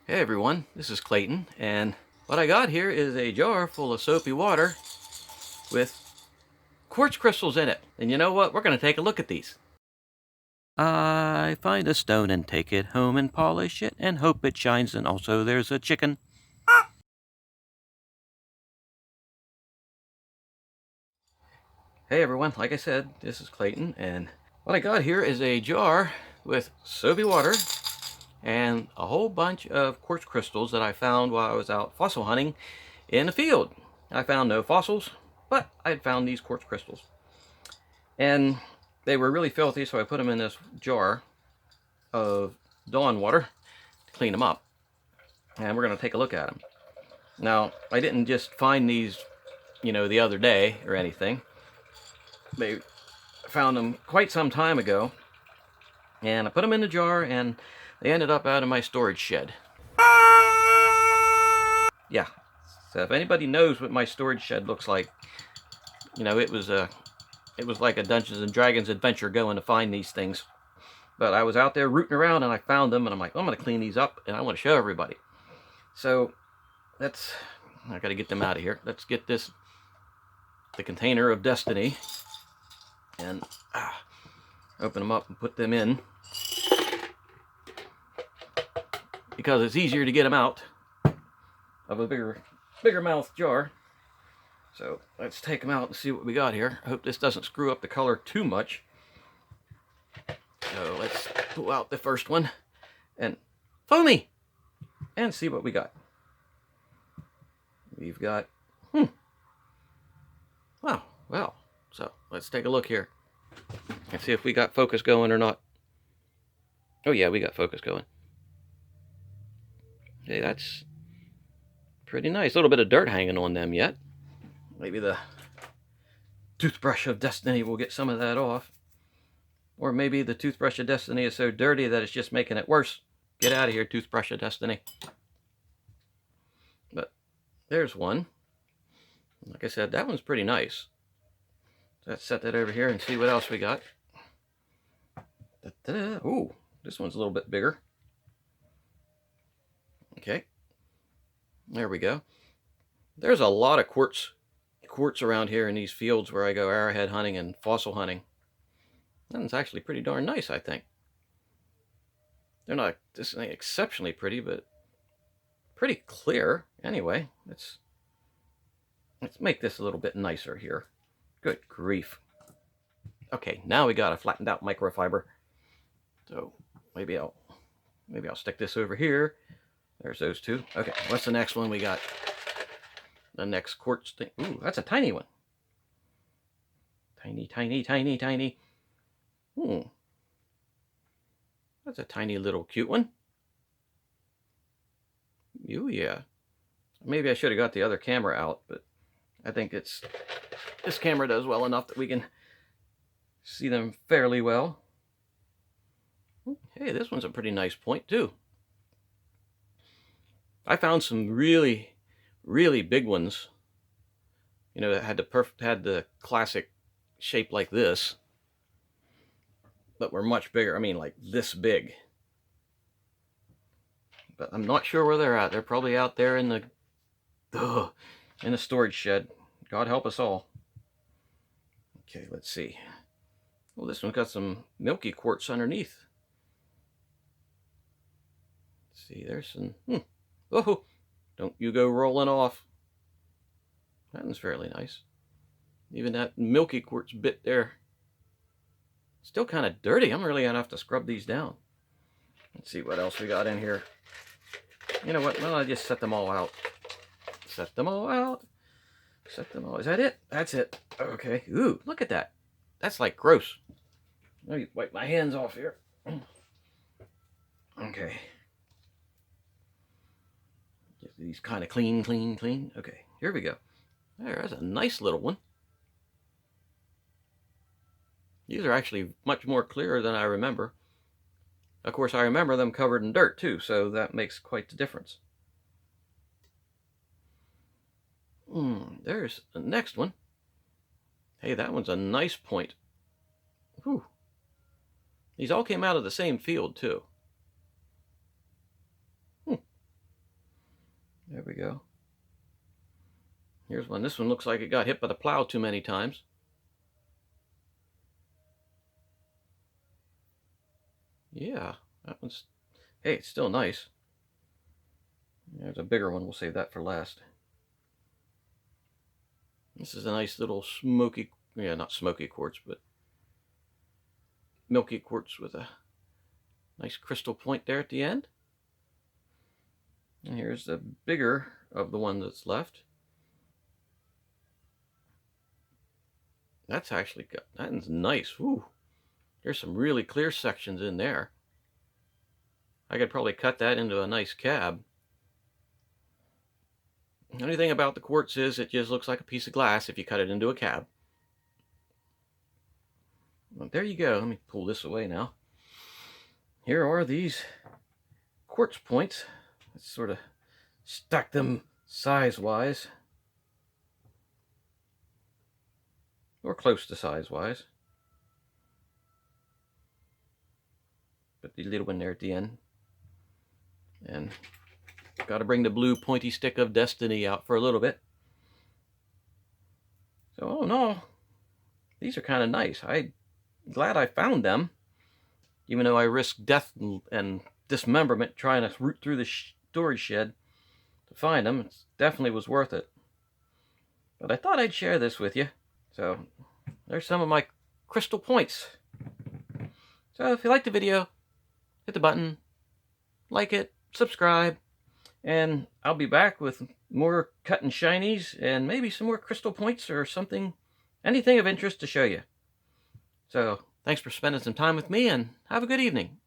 Hey everyone, this is Clayton, and what I got here is a jar full of soapy water with quartz crystals in it. And you know what? We're going to take a look at these. I find a stone and take it home and polish it and hope it shines, and also there's a chicken. Hey everyone, like I said, this is Clayton, and what I got here is a jar with soapy water and a whole bunch of quartz crystals that I found while I was out fossil hunting in the field. I found no fossils, but I had found these quartz crystals. And they were really filthy, so I put them in this jar of Dawn water to clean them up. And we're going to take a look at them. Now, I didn't just find these, the other day or anything. They found them quite some time ago. And I put them in the jar, and they ended up out of my storage shed. Yeah. So if anybody knows what my storage shed looks like, it was like a Dungeons and Dragons adventure going to find these things. But I was out there rooting around and I found them, and I'm like, I'm going to clean these up and I want to show everybody. So I got to get them out of here. Let's get the container of destiny, and open them up and put them in, because it's easier to get them out of a bigger mouth jar. So let's take them out and see what we got here. I hope this doesn't screw up the color too much. So let's pull out the first one and foamy and see what we got. We've got, wow, well, so let's take a look here and see if we got focus going or not. Oh yeah, we got focus going. Hey, that's pretty nice. A little bit of dirt hanging on them yet. Maybe the toothbrush of destiny will get some of that off. Or maybe the toothbrush of destiny is so dirty that it's just making it worse. Get out of here, toothbrush of destiny. But there's one. Like I said, that one's pretty nice. Let's set that over here and see what else we got. Ooh, this one's a little bit bigger. Okay. There we go. There's a lot of quartz around here in these fields where I go arrowhead hunting and fossil hunting. That one's actually pretty darn nice, I think. They're not this ain't exceptionally pretty, but pretty clear. Anyway, let's make this a little bit nicer here. Good grief. Okay, now we got a flattened out microfiber. So maybe I'll stick this over here. There's those two. Okay, what's the next one we got? The next quartz thing. Ooh, that's a tiny one. Tiny, tiny, tiny, tiny. That's a tiny little cute one. Ooh, yeah. Maybe I should have got the other camera out, but I think this camera does well enough that we can see them fairly well. Hey, this one's a pretty nice point too. I found some really, really big ones. That had the classic shape like this, but were much bigger. I mean, like this big. But I'm not sure where they're at. They're probably out there in the storage shed. God help us all. Okay, let's see. Well, this one's got some milky quartz underneath. Let's see, there's some. Oh, don't you go rolling off. That one's fairly nice. Even that milky quartz bit there. Still kind of dirty. I'm really gonna have to scrub these down. Let's see what else we got in here. You know what? Well, I just set them all out. Set them all out. Set them all. Is that it? That's it. Okay. Ooh, look at that. That's like gross. Let me wipe my hands off here. Okay. Get these kind of clean, clean, clean. Okay, here we go. There's a nice little one. These are actually much more clearer than I remember. Of course, I remember them covered in dirt too, so that makes quite the difference. There's the next one. Hey, that one's a nice point. Whew. These all came out of the same field too. we go. Here's one. This one looks like it got hit by the plow too many times. Yeah, that one's, hey, it's still nice. There's a bigger one. We'll save that for last. This is a nice little smoky, yeah, not smoky quartz, but milky quartz with a nice crystal point there at the end. And here's the bigger of the one that's left. That's actually got, that's nice. Woo. There's some really clear sections in there. I could probably cut that into a nice cab. The only thing about the quartz is it just looks like a piece of glass if you cut it into a cab. Well, there you go. Let me pull this away now. Here are these quartz points. Let's sort of stack them size-wise. Or close to size-wise. Put the little one there at the end. And got to bring the blue pointy stick of destiny out for a little bit. So, oh no, these are kind of nice. I'm glad I found them, even though I risked death and dismemberment trying to root through the storage shed to find them. It definitely was worth it. But I thought I'd share this with you. So there's some of my crystal points. So if you liked the video, hit the button, like it, subscribe, and I'll be back with more cut and shinies and maybe some more crystal points or something, anything of interest to show you. So thanks for spending some time with me, and have a good evening.